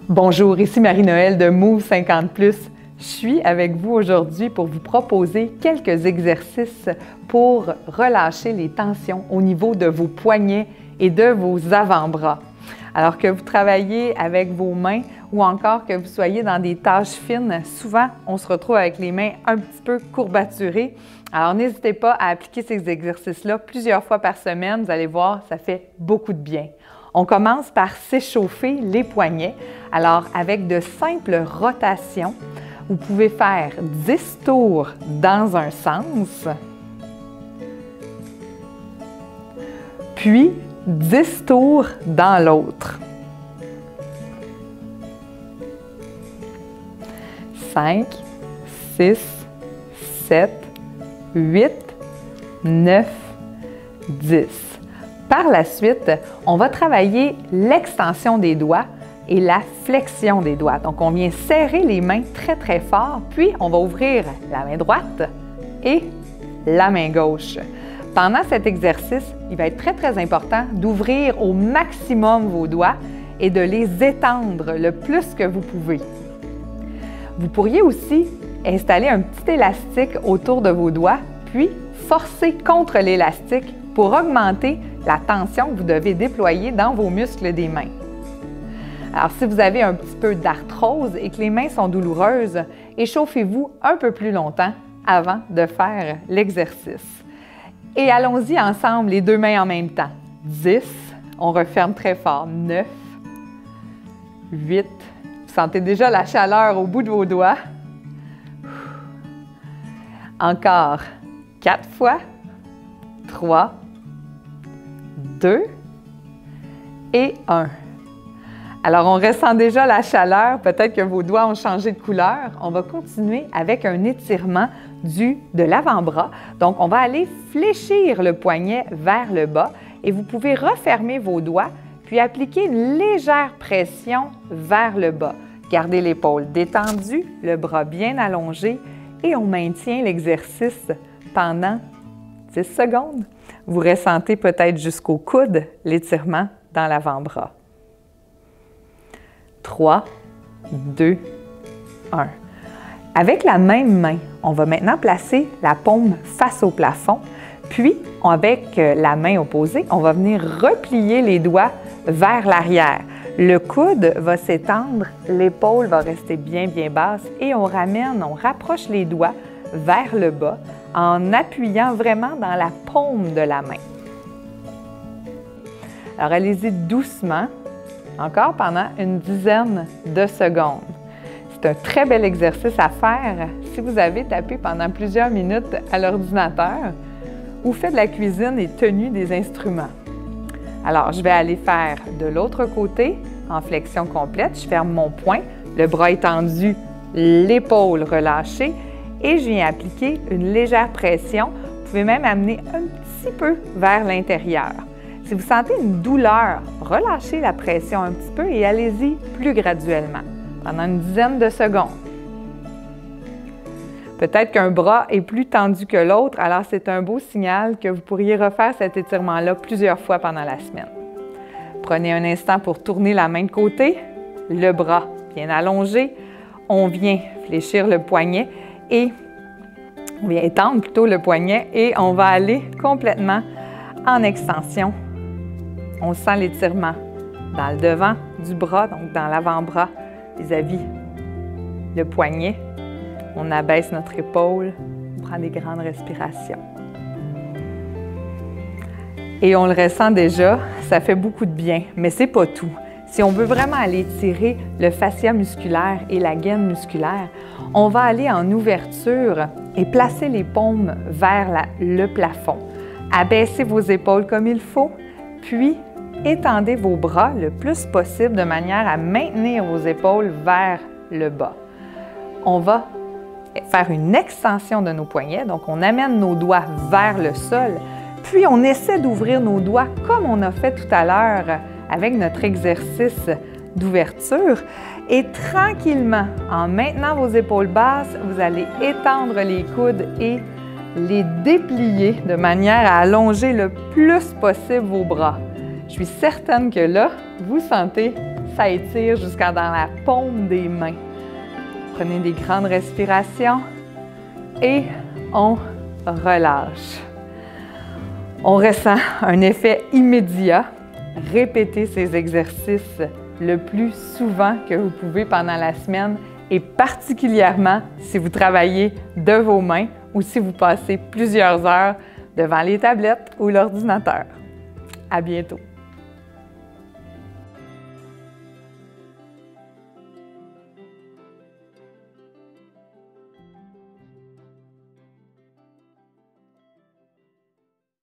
Bonjour, ici Marie-Noël de Move 50+. Je suis avec vous aujourd'hui pour vous proposer quelques exercices pour relâcher les tensions au niveau de vos poignets et de vos avant-bras. Alors que vous travaillez avec vos mains ou encore que vous soyez dans des tâches fines, souvent on se retrouve avec les mains un petit peu courbaturées. Alors n'hésitez pas à appliquer ces exercices-là plusieurs fois par semaine. Vous allez voir, ça fait beaucoup de bien. On commence par s'échauffer les poignets. Alors avec de simples rotations, vous pouvez faire 10 tours dans un sens, puis 10 tours dans l'autre. 5, 6, 7, 8, 9, 10. Par la suite, on va travailler l'extension des doigts et la flexion des doigts. Donc, on vient serrer les mains très, très fort, puis on va ouvrir la main droite et la main gauche. Pendant cet exercice, il va être très, très important d'ouvrir au maximum vos doigts et de les étendre le plus que vous pouvez. Vous pourriez aussi installer un petit élastique autour de vos doigts, puis forcer contre l'élastique pour augmenter la tension que vous devez déployer dans vos muscles des mains. Alors, si vous avez un petit peu d'arthrose et que les mains sont douloureuses, échauffez-vous un peu plus longtemps avant de faire l'exercice. Et allons-y ensemble, les deux mains en même temps. 10, on referme très fort. 9, 8, vous sentez déjà la chaleur au bout de vos doigts. Encore 4 fois. 3, 2 et 1. Alors, on ressent déjà la chaleur, peut-être que vos doigts ont changé de couleur. On va continuer avec un étirement de l'avant-bras. Donc, on va aller fléchir le poignet vers le bas et vous pouvez refermer vos doigts puis appliquer une légère pression vers le bas. Gardez l'épaule détendue, le bras bien allongé et on maintient l'exercice pendant 10 secondes. Vous ressentez peut-être jusqu'au coude l'étirement dans l'avant-bras. 3, 2, 1. Avec la même main, on va maintenant placer la paume face au plafond, puis avec la main opposée, on va venir replier les doigts vers l'arrière. Le coude va s'étendre, l'épaule va rester bien basse et on rapproche les doigts vers le bas en appuyant vraiment dans la paume de la main. Alors allez-y doucement, encore pendant une dizaine de secondes. C'est un très bel exercice à faire si vous avez tapé pendant plusieurs minutes à l'ordinateur ou fait de la cuisine et tenu des instruments. Alors, je vais aller faire de l'autre côté en flexion complète. Je ferme mon poing, le bras étendu, l'épaule relâchée et je viens appliquer une légère pression. Vous pouvez même amener un petit peu vers l'intérieur. Si vous sentez une douleur, relâchez la pression un petit peu et allez-y plus graduellement, pendant une dizaine de secondes. Peut-être qu'un bras est plus tendu que l'autre, alors c'est un beau signal que vous pourriez refaire cet étirement-là plusieurs fois pendant la semaine. Prenez un instant pour tourner la main de côté, le bras bien allongé. On vient fléchir le poignet et on vient étendre plutôt le poignet et on va aller complètement en extension. On sent l'étirement dans le devant du bras, donc dans l'avant-bras vis-à-vis le poignet. On abaisse notre épaule, on prend des grandes respirations. Et on le ressent déjà, ça fait beaucoup de bien, mais c'est pas tout. Si on veut vraiment aller étirer le fascia musculaire et la gaine musculaire, on va aller en ouverture et placer les paumes vers le plafond. Abaissez vos épaules comme il faut, puis étendez vos bras le plus possible de manière à maintenir vos épaules vers le bas. On va faire une extension de nos poignets, donc on amène nos doigts vers le sol, puis on essaie d'ouvrir nos doigts comme on a fait tout à l'heure avec notre exercice d'ouverture. Et tranquillement, en maintenant vos épaules basses, vous allez étendre les coudes et les déplier de manière à allonger le plus possible vos bras. Je suis certaine que là, vous sentez ça étire jusqu'à dans la paume des mains. Prenez des grandes respirations et on relâche. On ressent un effet immédiat. Répétez ces exercices le plus souvent que vous pouvez pendant la semaine et particulièrement si vous travaillez de vos mains ou si vous passez plusieurs heures devant les tablettes ou l'ordinateur. À bientôt!